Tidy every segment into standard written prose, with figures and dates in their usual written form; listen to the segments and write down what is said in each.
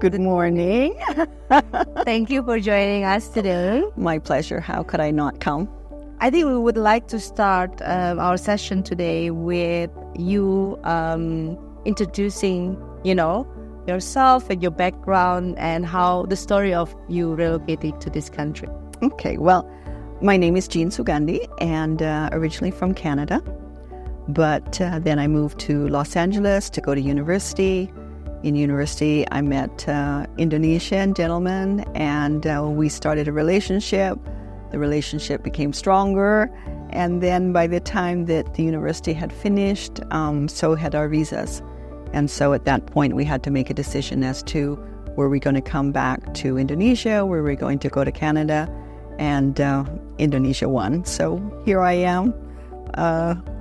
Good morning. Thank you for joining us today. My pleasure. How could I not come? I think we would like to start our session today with you introducing, yourself and your background and how the story of you relocating to this country. Okay, well, my name is Gene Sugandi and originally from Canada. But then I moved to Los Angeles to go to university. In university, I met Indonesian gentleman and we started a relationship. The relationship became stronger. And then by the time that the university had finished, so had our visas. And so at that point, we had to make a decision as to were we going to come back to Indonesia, were we going to go to Canada, and Indonesia won. So here I am,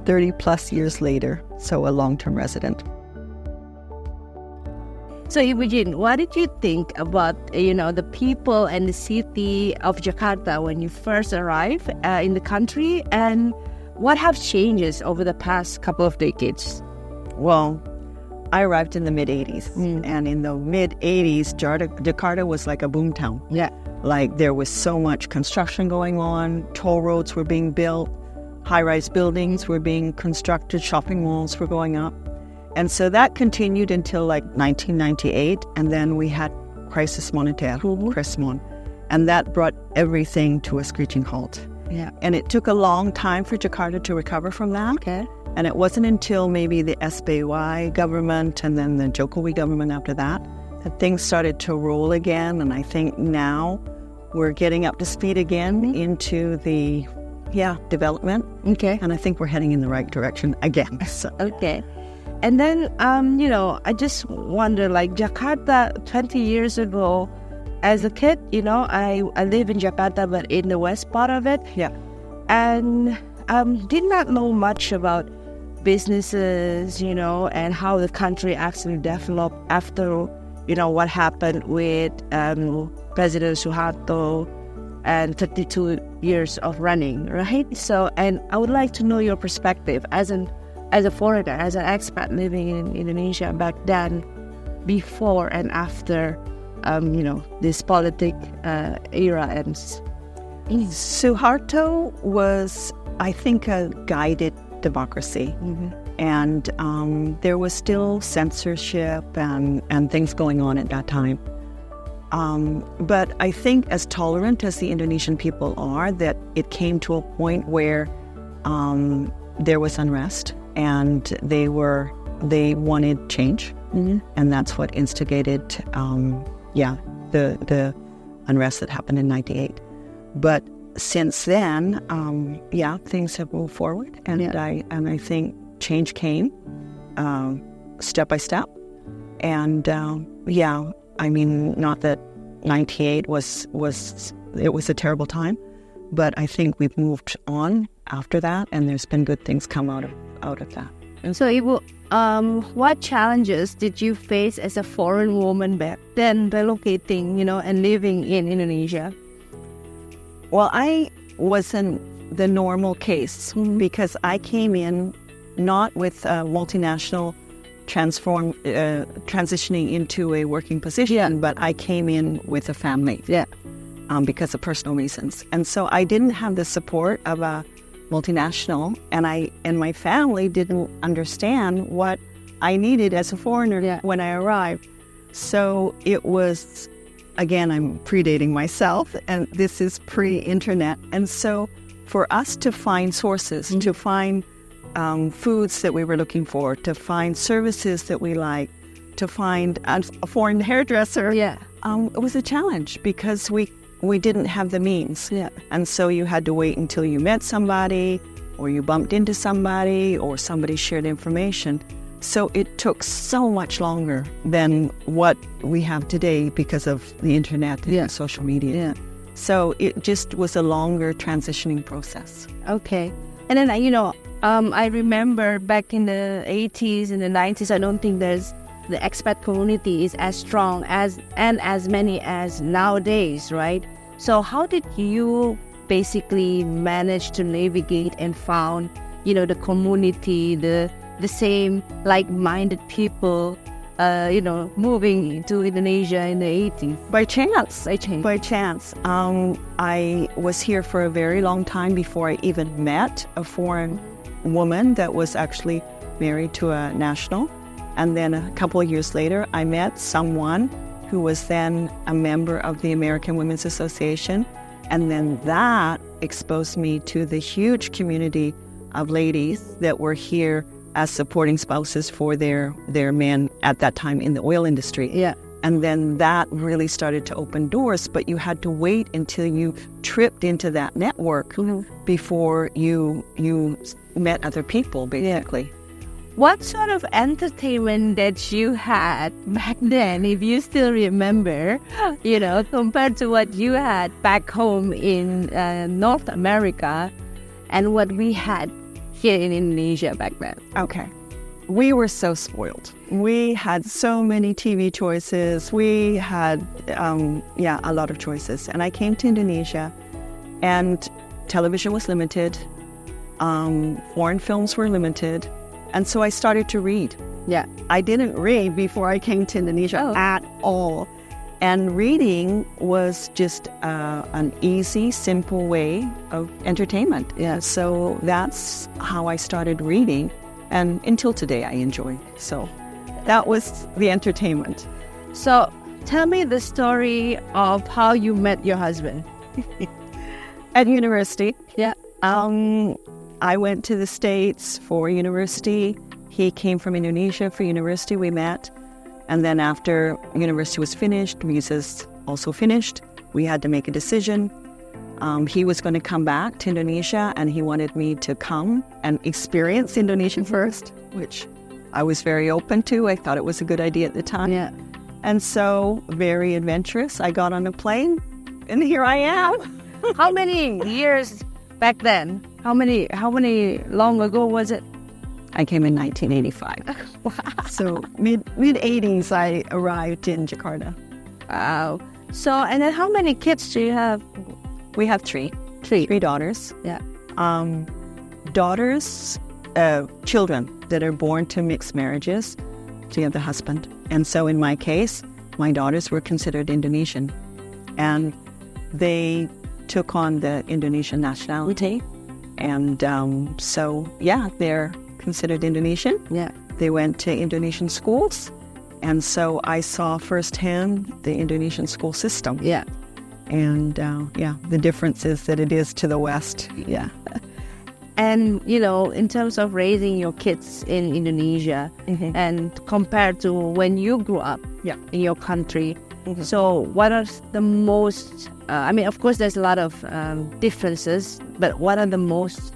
30 plus years later, so a long-term resident. So Eugene, what did you think about, the people and the city of Jakarta when you first arrived in the country, and what have changes over the past couple of decades? Well, I arrived in the mid-'80s, and in the mid-'80s, Jakarta was like a boomtown. Yeah. Like there was so much construction going on, toll roads were being built, high-rise buildings were being constructed, shopping malls were going up. And so that continued until like 1998, and then we had crisis monetaire, Crismon, and that brought everything to a screeching halt. Yeah. And it took a long time for Jakarta to recover from that. Okay. And it wasn't until maybe the SBY government and then the Jokowi government after that things started to roll again. And I think now we're getting up to speed again into the development. Okay. And I think we're heading in the right direction again. So. Okay. And then, I just wonder, like Jakarta 20 years ago, as a kid, I live in Jakarta, but in the west part of it. Yeah. And did not know much about businesses, and how the country actually developed after, what happened with President Suharto and 32 years of running, right? So, and I would like to know your perspective as a foreigner, as an expat living in Indonesia back then, before and after, this politic era ends. Suharto was, I think, a guided democracy. Mm-hmm. And there was still censorship and things going on at that time. But I think as tolerant as the Indonesian people are, that it came to a point where there was unrest. And they wanted change, and that's what instigated, the unrest that happened in '98. But since then, things have moved forward, and I think change came step by step. And I mean, not that '98 was a terrible time, but I think we've moved on after that, and there's been good things come out of that. And so, Ibu, what challenges did you face as a foreign woman back then, relocating, and living in Indonesia? Well, I wasn't the normal case because I came in not with a multinational transitioning into a working position, but I came in with a family. Yeah. Because of personal reasons. And so I didn't have the support of a multinational, and my family didn't understand what I needed as a foreigner when I arrived. So it was, again, I'm predating myself, and this is pre-internet. And so for us to find sources, to find foods that we were looking for, to find services that we like, to find a foreign hairdresser, it was a challenge because we didn't have the means. Yeah. And so you had to wait until you met somebody or you bumped into somebody or somebody shared information. So it took so much longer than what we have today because of the internet and social media. Yeah. So it just was a longer transitioning process. Okay. And then, I remember back in the 80s and the 90s, I don't think the expat community is as strong as many as nowadays, right? So how did you basically manage to navigate and found, the community, the same like-minded people moving to Indonesia in the 80s? By chance. By chance. By chance. I was here for a very long time before I even met a foreign woman that was actually married to a national. And then a couple of years later, I met someone who was then a member of the American Women's Association. And then that exposed me to the huge community of ladies that were here as supporting spouses for their men at that time in the oil industry. Yeah. And then that really started to open doors, but you had to wait until you tripped into that network before you met other people, basically. Yeah. What sort of entertainment that you had back then, if you still remember, compared to what you had back home in North America and what we had here in Indonesia back then? Okay. We were so spoiled. We had so many TV choices. We had, a lot of choices. And I came to Indonesia and television was limited. Foreign films were limited. And so I started to read. Yeah. I didn't read before I came to Indonesia at all. And reading was just an easy, simple way of entertainment. Yeah. So that's how I started reading. And until today, I enjoy. So that was the entertainment. So tell me the story of how you met your husband. At university. Yeah. I went to the States for university. He came from Indonesia for university. We met. And then after university was finished, visas also finished, we had to make a decision. He was going to come back to Indonesia, and he wanted me to come and experience Indonesia first, which I was very open to. I thought it was a good idea at the time. Yeah. And so, very adventurous. I got on a plane, and here I am. How many years back then? How many long ago was it? I came in 1985. Wow. So mid-80s, I arrived in Jakarta. Wow. So, and then how many kids do you have? We have three daughters. Yeah. Children that are born to mixed marriages to the husband. And so in my case, my daughters were considered Indonesian. And they took on the Indonesian nationality. And they're considered Indonesian. Yeah. They went to Indonesian schools. And so I saw firsthand the Indonesian school system. Yeah. And the differences that it is to the West. Yeah. And, in terms of raising your kids in Indonesia and compared to when you grew up in your country, so what are the most, of course, there's a lot of differences, but what are the most,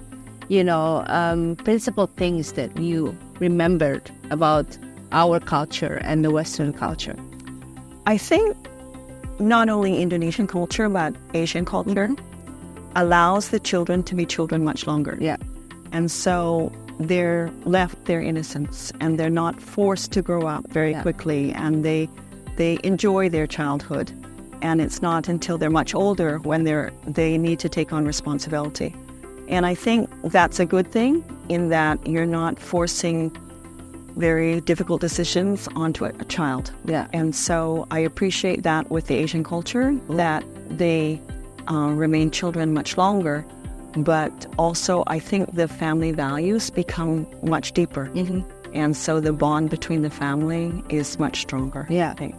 principal things that you remembered about our culture and the Western culture? I think not only Indonesian culture, but Asian culture allows the children to be children much longer. Yeah. And so they're left their innocence, and they're not forced to grow up very quickly, and they enjoy their childhood. And it's not until they're much older when they need to take on responsibility. And I think that's a good thing in that you're not forcing very difficult decisions onto a child. Yeah. And so I appreciate that with the Asian culture, that they remain children much longer. But also I think the family values become much deeper. And so the bond between the family is much stronger. Yeah. I think.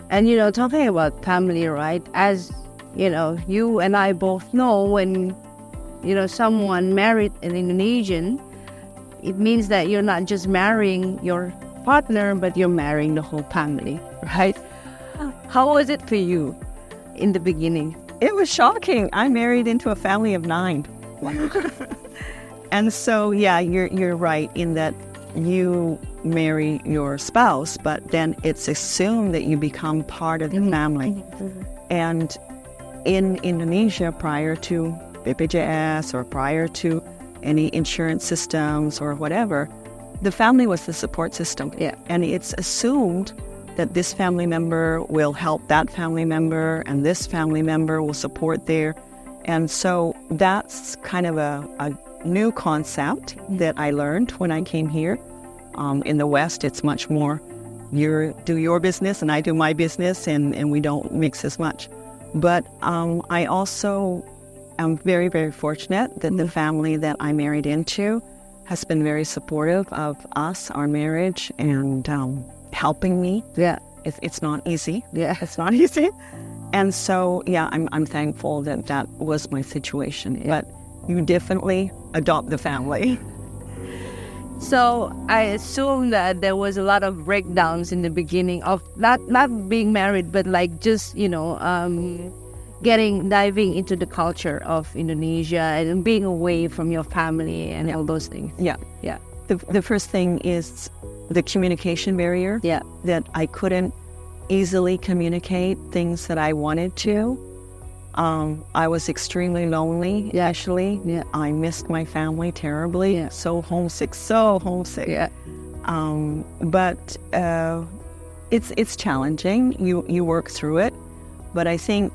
And, talking about family, right? As, you and I both know when, someone married an Indonesian, it means that you're not just marrying your partner, but you're marrying the whole family, right? How was it for you in the beginning? It was shocking. I married into a family of 9. And so, you're right in that you marry your spouse, but then it's assumed that you become part of the family. And in Indonesia, prior to BPJS or prior to any insurance systems or whatever, the family was the support system. Yeah. And it's assumed that this family member will help that family member, and this family member will support their. And so that's kind of a new concept that I learned when I came here. In the West, it's much more you do your business and I do my business, and we don't mix as much. But I also am very, very fortunate that the family that I married into has been very supportive of us, our marriage, and helping me. Yeah. It's not easy. Yeah. It's not easy. And so, yeah, I'm thankful that that was my situation. Yeah. But you definitely adopt the family. So I assume that there was a lot of breakdowns in the beginning of not being married, but like just, diving into the culture of Indonesia and being away from your family and all those things. Yeah. Yeah. The first thing is the communication barrier. Yeah. That I couldn't easily communicate things that I wanted to. I was extremely lonely, actually. Yeah. I missed my family terribly. Yeah. So homesick. Yeah. But it's challenging. You work through it. But I think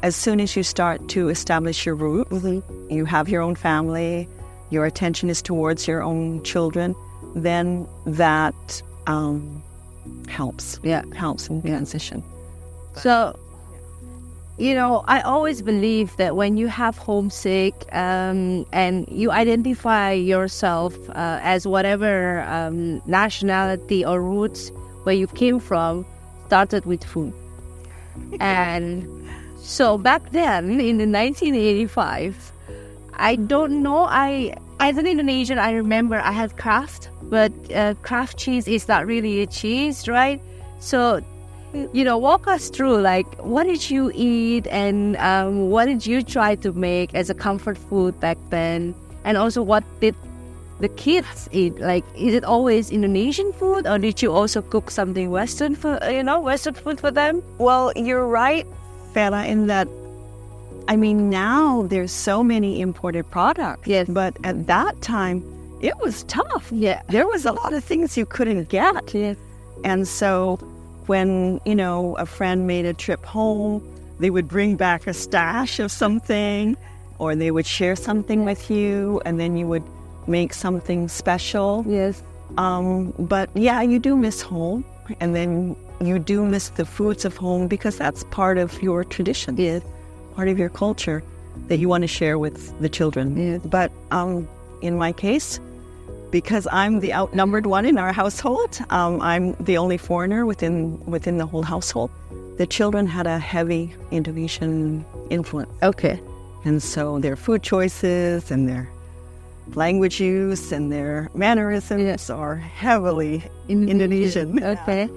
as soon as you start to establish your roots, you have your own family, your attention is towards your own children, then that helps. Yeah. Helps in transition. So, I always believe that when you have homesick and you identify yourself as whatever nationality or roots where you came from, started with food. And so back then, in the 1985, I don't know, as an Indonesian, I remember I had Kraft, but Kraft cheese is not really a cheese, right? So, walk us through, like, what did you eat and what did you try to make as a comfort food back then? And also, what did the kids eat? Like, is it always Indonesian food, or did you also cook something Western Western food for them? Well, you're right, Farah, in that, now there's so many imported products. Yes. But at that time, it was tough. Yeah. There was a lot of things you couldn't get. Yes. And so when, a friend made a trip home, they would bring back a stash of something, or they would share something with you, and then you would make something special. Yes. But yeah, you do miss home, and then you do miss the foods of home because that's part of your tradition. Yes. Part of your culture that you want to share with the children. Yes. But in my case, because I'm the outnumbered one in our household, I'm the only foreigner within the whole household. The children had a heavy Indonesian influence. Okay. And so their food choices and their language use and their mannerisms are heavily Indonesian. Okay.